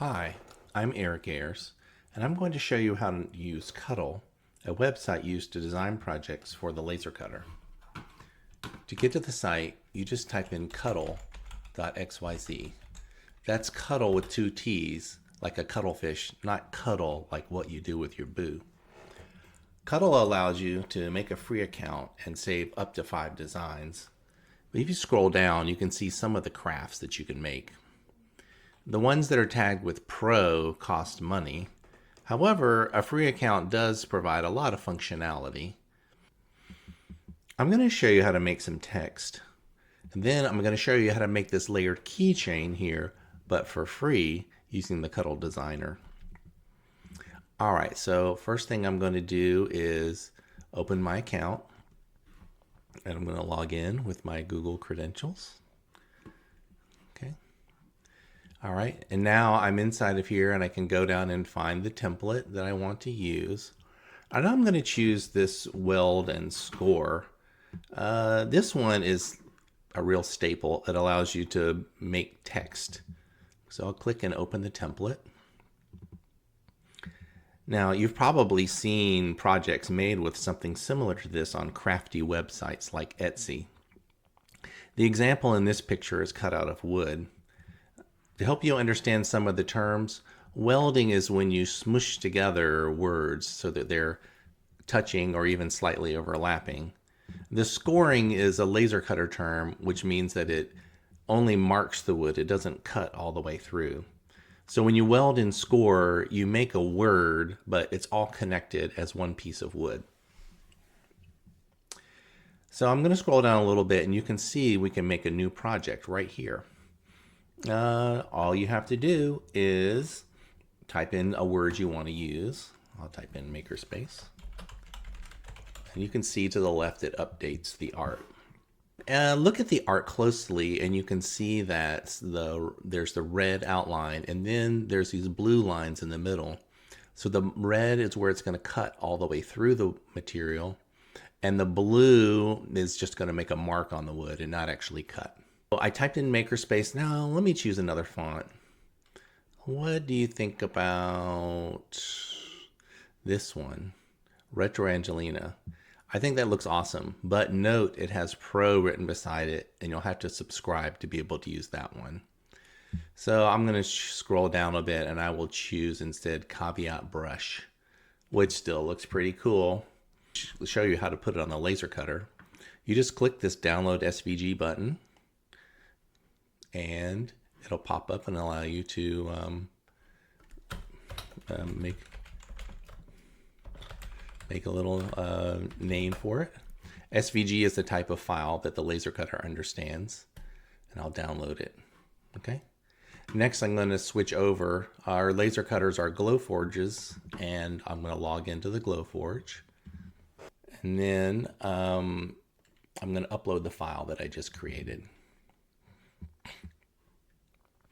Hi, I'm Eric Ayers, and I'm going to show you how to use Cuttle, a website used to design projects for the laser cutter. To get to the site, you just type in cuttle.xyz. That's Cuttle with two T's, like a cuttlefish, not cuddle like what you do with your boo. Cuttle allows you to make a free account and save up to 5 designs. But if you scroll down, you can see some of the crafts that you can make. The ones that are tagged with Pro cost money. However, a free account does provide a lot of functionality. I'm going to show you how to make some text. And then I'm going to show you how to make this layered keychain here, but for free using the Cuttle Designer. All right, so first thing I'm going to do is open my account. And I'm going to log in with my Google credentials. Okay. All right, and now I'm inside of here and I can go down and find the template that I want to use. And I'm going to choose this Weld and Score. This one is a real staple. It allows you to make text. So I'll click and open the template. Now, you've probably seen projects made with something similar to this on crafty websites like Etsy. The example in this picture is cut out of wood. To help you understand some of the terms, welding is when you smush together words so that they're touching or even slightly overlapping. The scoring is a laser cutter term, which means that it only marks the wood. It doesn't cut all the way through. So when you weld and score, you make a word, but it's all connected as one piece of wood. So I'm going to scroll down a little bit and you can see we can make a new project right here. All you have to do is type in a word you want to use. I'll type in makerspace. And you can see to the left it updates the art. Look at the art closely and you can see that there's the red outline and then there's these blue lines in the middle. So the red is where it's going to cut all the way through the material and the blue is just going to make a mark on the wood and not actually cut. So I typed in makerspace. Now let me choose another font. What do you think about this one? Retro Angelina. I think that looks awesome, but note it has Pro written beside it and you'll have to subscribe to be able to use that one. So I'm going to scroll down a bit and I will choose instead Caveat Brush, which still looks pretty cool. I'll show you how to put it on the laser cutter. You just click this download SVG button and it'll pop up and allow you to make a little name for it. SVG is the type of file that the laser cutter understands, and I'll download it. Okay. Next, I'm going to switch over. Our laser cutters are Glowforges, and I'm going to log into the Glowforge. And then I'm going to upload the file that I just created.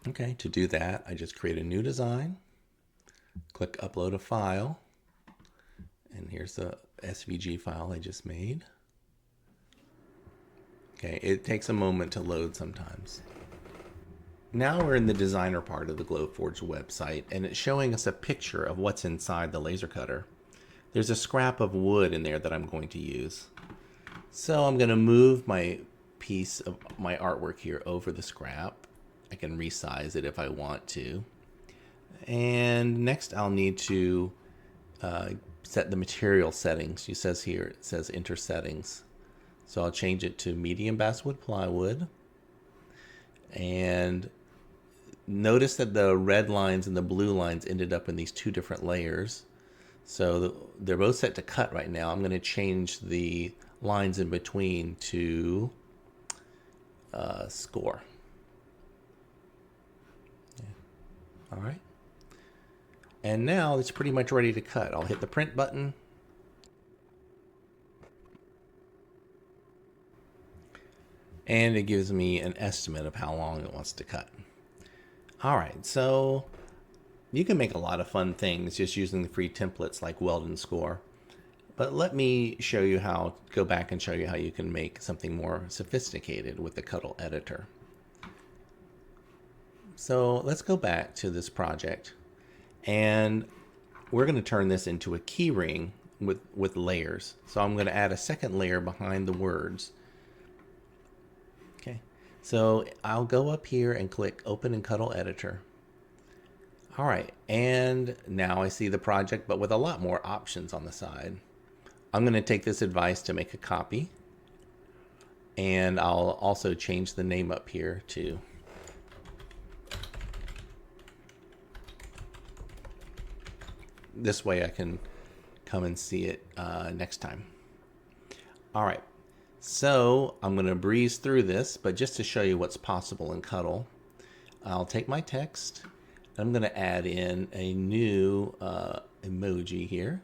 Okay, to do that, I just create a new design, click Upload a File, and here's the SVG file I just made. Okay, it takes a moment to load sometimes. Now we're in the designer part of the Glowforge website, and it's showing us a picture of what's inside the laser cutter. There's a scrap of wood in there that I'm going to use. So I'm going to move my piece of my artwork here over the scrap. I can resize it if I want to. And next I'll need to set the material settings. It says here, it says enter settings. So I'll change it to medium basswood plywood. And notice that the red lines and the blue lines ended up in these two different layers. So they're both set to cut right now. I'm going to change the lines in between to score. All right. And now it's pretty much ready to cut. I'll hit the print button. And it gives me an estimate of how long it wants to cut. All right, so you can make a lot of fun things just using the free templates like Weld and Score. But let me show you go back and show you how you can make something more sophisticated with the Cuttle Editor. So let's go back to this project, and we're going to turn this into a key ring with layers. So I'm going to add a second layer behind the words. Okay, so I'll go up here and click Open in Cuttle Editor. All right, and now I see the project, but with a lot more options on the side. I'm going to take this advice to make a copy, and I'll also change the name up here to this way I can come and see it next time. All right, so I'm going to breeze through this, but just to show you what's possible in Cuttle, I'll take my text. I'm going to add in a new emoji here.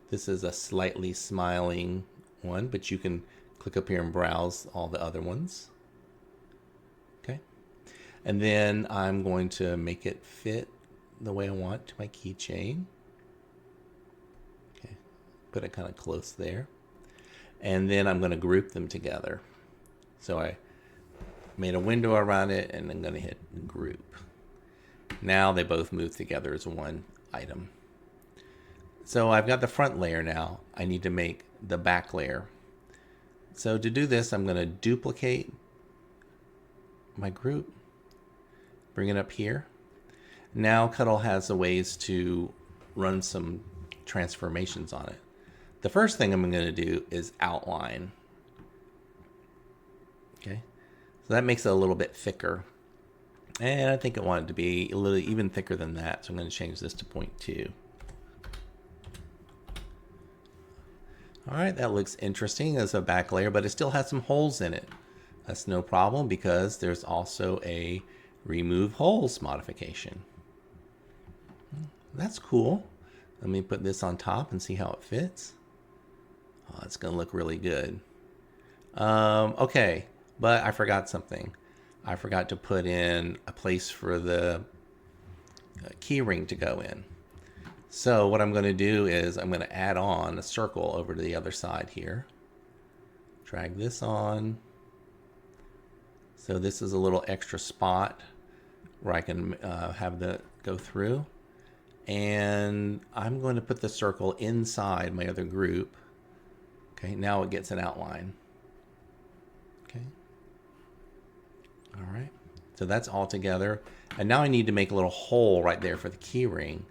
This is a slightly smiling one, but you can click up here and browse all the other ones. Okay. And then I'm going to make it fit the way I want to my keychain. Okay. Put it kind of close there. And then I'm going to group them together. So I made a window around it, and I'm going to hit group. Now they both move together as one item. So I've got the front layer now. I need to make the back layer. So to do this, I'm going to duplicate my group, bring it up here. Now Cuttle has a ways to run some transformations on it. The first thing I'm going to do is outline. Okay, so that makes it a little bit thicker. And I think I want it to be a little even thicker than that, so I'm going to change this to 0.2. All right, that looks interesting as a back layer, but it still has some holes in it. That's no problem because there's also a remove holes modification. That's cool. Let me put this on top and see how it fits. Oh, it's going to look really good. Okay, but I forgot something. I forgot to put in a place for the key ring to go in. So what I'm going to do is I'm going to add on a circle over to the other side here. Drag this on. So this is a little extra spot where I can have the go through. And I'm going to put the circle inside my other group. Okay, now it gets an outline. Okay. All right. So that's all together. And now I need to make a little hole right there for the key ring.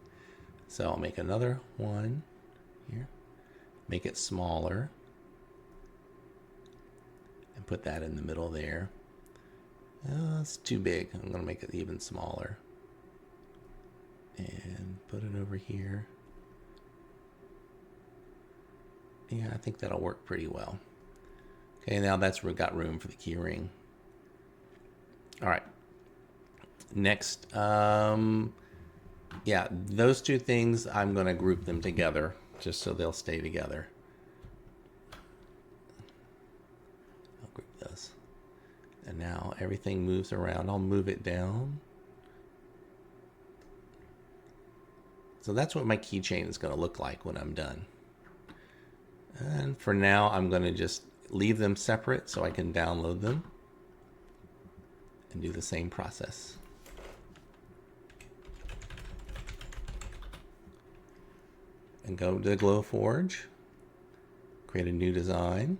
So I'll make another one here, make it smaller, and put that in the middle there. It's too big. I'm going to make it even smaller. And put it over here. Yeah, I think that'll work pretty well. Okay, now that's got room for the key ring. All right. Next, yeah, those two things, I'm going to group them together just so they'll stay together. I'll group those. And now everything moves around. I'll move it down. So that's what my keychain is going to look like when I'm done. And for now, I'm going to just leave them separate so I can download them and do the same process. And go to the Glowforge, create a new design.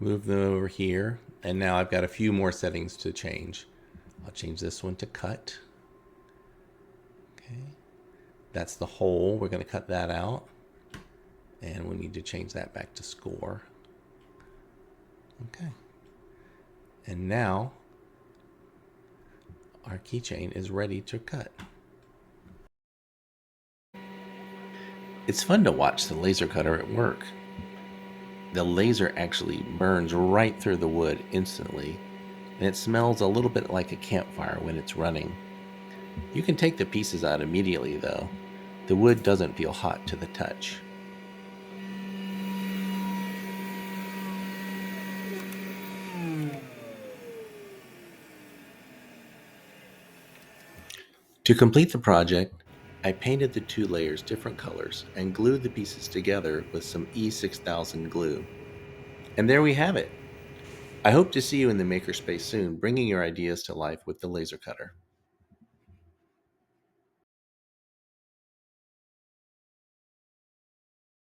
Move them over here, and now I've got a few more settings to change. I'll change this one to cut. Okay, that's the hole. We're going to cut that out, and we need to change that back to score. Okay, and now our keychain is ready to cut. It's fun to watch the laser cutter at work. The laser actually burns right through the wood instantly, and it smells a little bit like a campfire when it's running. You can take the pieces out immediately though. The wood doesn't feel hot to the touch. To complete the project, I painted the two layers different colors and glued the pieces together with some E6000 glue. And there we have it. I hope to see you in the makerspace soon, bringing your ideas to life with the laser cutter.